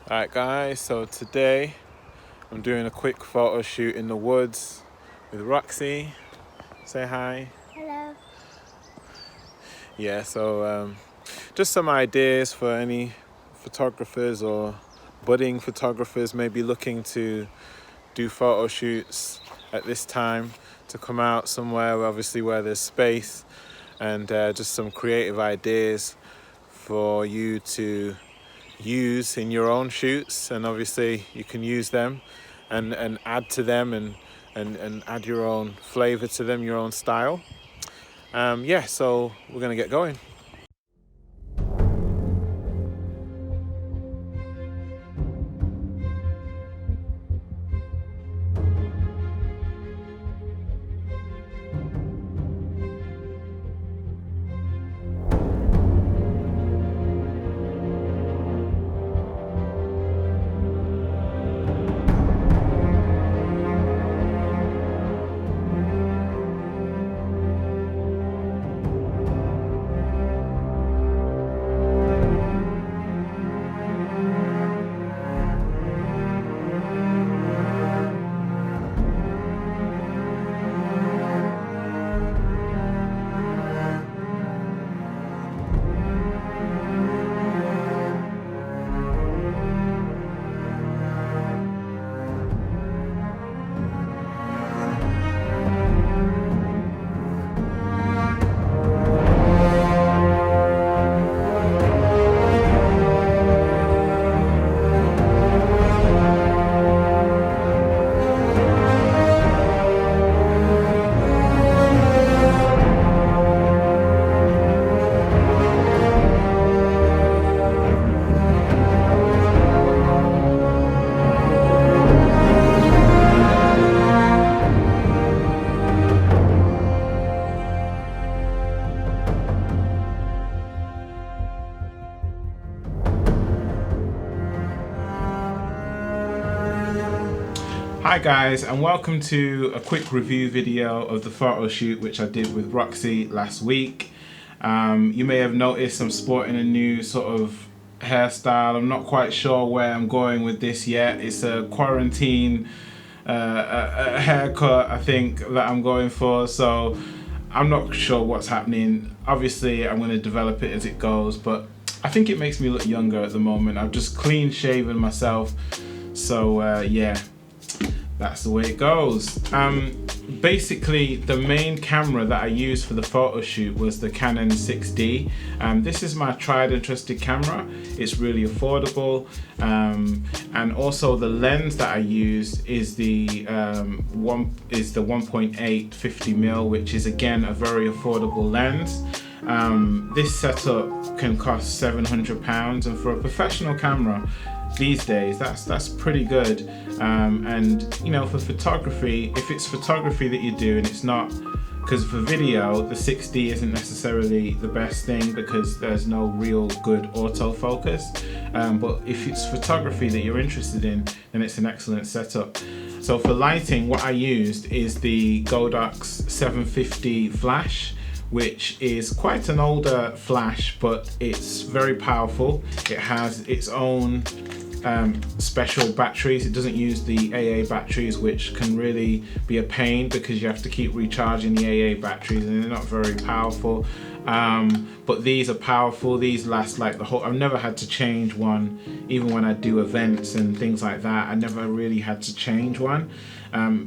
Alright guys, so today I'm doing a quick photo shoot in the woods with Roxy. Say hi. Hello. Yeah, so just some ideas for any photographers or budding photographers maybe looking to do photo shoots at this time, to come out somewhere obviously where there's space, and just some creative ideas for you to use in your own shoots, and obviously you can use them and add to them and add your own flavor to them, your own style. Yeah, so we're gonna get going. Hi guys, and welcome to a quick review video of the photo shoot which I did with Roxy last week. You may have noticed I'm sporting a new sort of hairstyle. I'm not quite sure where I'm going with this yet. It's a quarantine a haircut, I think, that I'm going for, so I'm not sure what's happening. Obviously I'm going to develop it as it goes, but I think it makes me look younger at the moment. I've just clean shaven myself, so yeah, that's the way it goes. Basically, the main camera that I used for the photo shoot was the Canon 6D. This is my tried and trusted camera. It's really affordable, and also the lens that I used is the 1.8 50mm, which is again a very affordable lens. This setup can cost £700, and for a professional camera these days that's pretty good. And you know, for photography, if it's photography that you do, and it's not, because for video the 6D isn't necessarily the best thing because there's no real good autofocus, but if it's photography that you're interested in, then it's an excellent setup. So for lighting, what I used is the Godox 750 flash, which is quite an older flash, but it's very powerful. It has its own special batteries. It doesn't use the AA batteries, which can really be a pain because you have to keep recharging the AA batteries and they're not very powerful. But these are powerful. These last like the whole, I've never had to change one, even when I do events and things like that. I never really had to change one,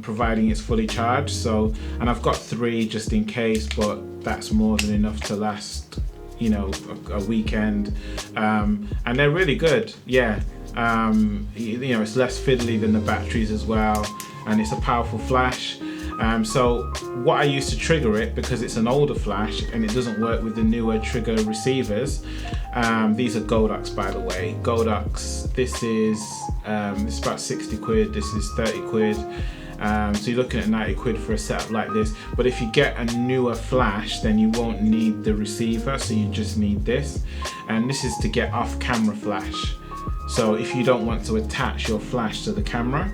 providing it's fully charged. So, and I've got 3 just in case, but that's more than enough to last, you know, a weekend. And they're really good, yeah. You know, it's less fiddly than the batteries as well, and it's a powerful flash. So what I use to trigger it, because it's an older flash and it doesn't work with the newer trigger receivers, these are Godox, by the way. Godox, this is about 60 quid, this is 30 quid. So you're looking at 90 quid for a setup like this. But if you get a newer flash, then you won't need the receiver, so you just need this. And this is to get off camera flash. So if you don't want to attach your flash to the camera,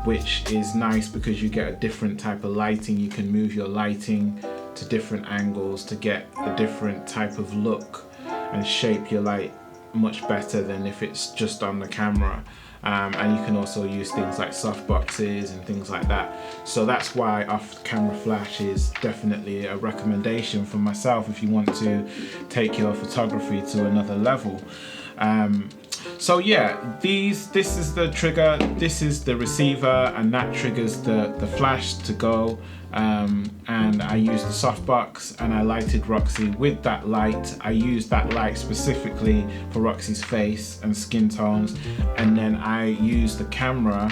which is nice because you get a different type of lighting. You can move your lighting to different angles to get a different type of look and shape your light much better than if it's just on the camera. And you can also use things like soft boxes and things like that. So that's why off-camera flash is definitely a recommendation for myself if you want to take your photography to another level. So yeah, this is the trigger, this is the receiver, and that triggers the flash to go. And I used the softbox and I lighted Roxy with that light. I used that light specifically for Roxy's face and skin tones, and then I used the camera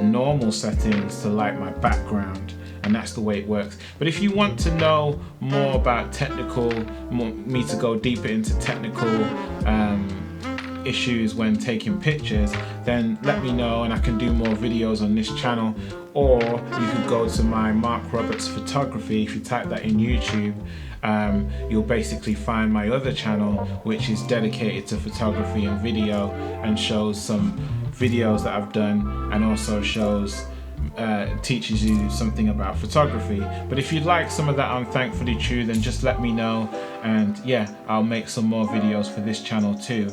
normal settings to light my background, and that's the way it works. But if you want to know more about me to go deeper into technical issues when taking pictures, then let me know and I can do more videos on this channel. Or you could go to my Mark Roberts Photography. If you type that in YouTube, you'll basically find my other channel, which is dedicated to photography and video, and shows some videos that I've done, and also shows teaches you something about photography. But if you'd like some of that on Thankfully True, then just let me know, and yeah, I'll make some more videos for this channel too.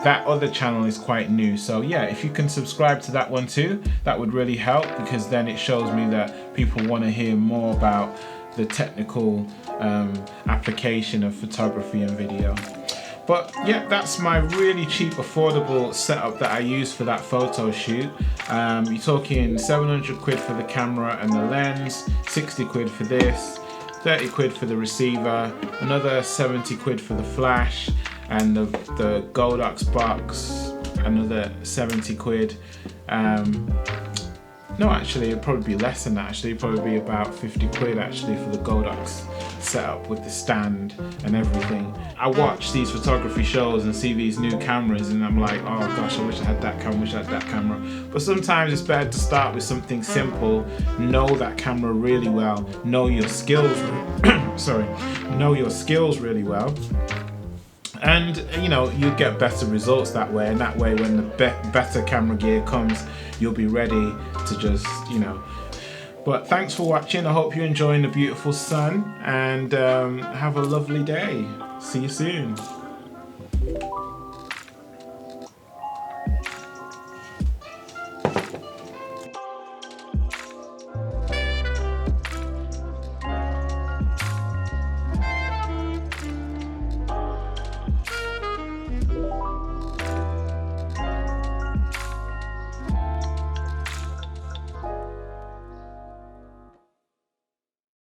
That other channel is quite new, so yeah, if you can subscribe to that one too, that would really help, because then it shows me that people want to hear more about the technical application of photography and video. But yeah, that's my really cheap, affordable setup that I use for that photo shoot. You're talking 700 quid for the camera and the lens, 60 quid for this, 30 quid for the receiver, another 70 quid for the flash, and the Godox box, another 70 quid. No, actually, it'd probably be less than that. Actually, it'd probably be about 50 quid actually for the Godox setup with the stand and everything. I watch these photography shows and see these new cameras, and I'm like, oh gosh, I wish I had that camera, wish I had that camera. But sometimes it's better to start with something simple, know that camera really well, know your skills, know your skills really well. And you know, you get better results that way, and that way when the better camera gear comes, you'll be ready to just, you know. But thanks for watching. I hope you're enjoying the beautiful sun, and have a lovely day. See you soon.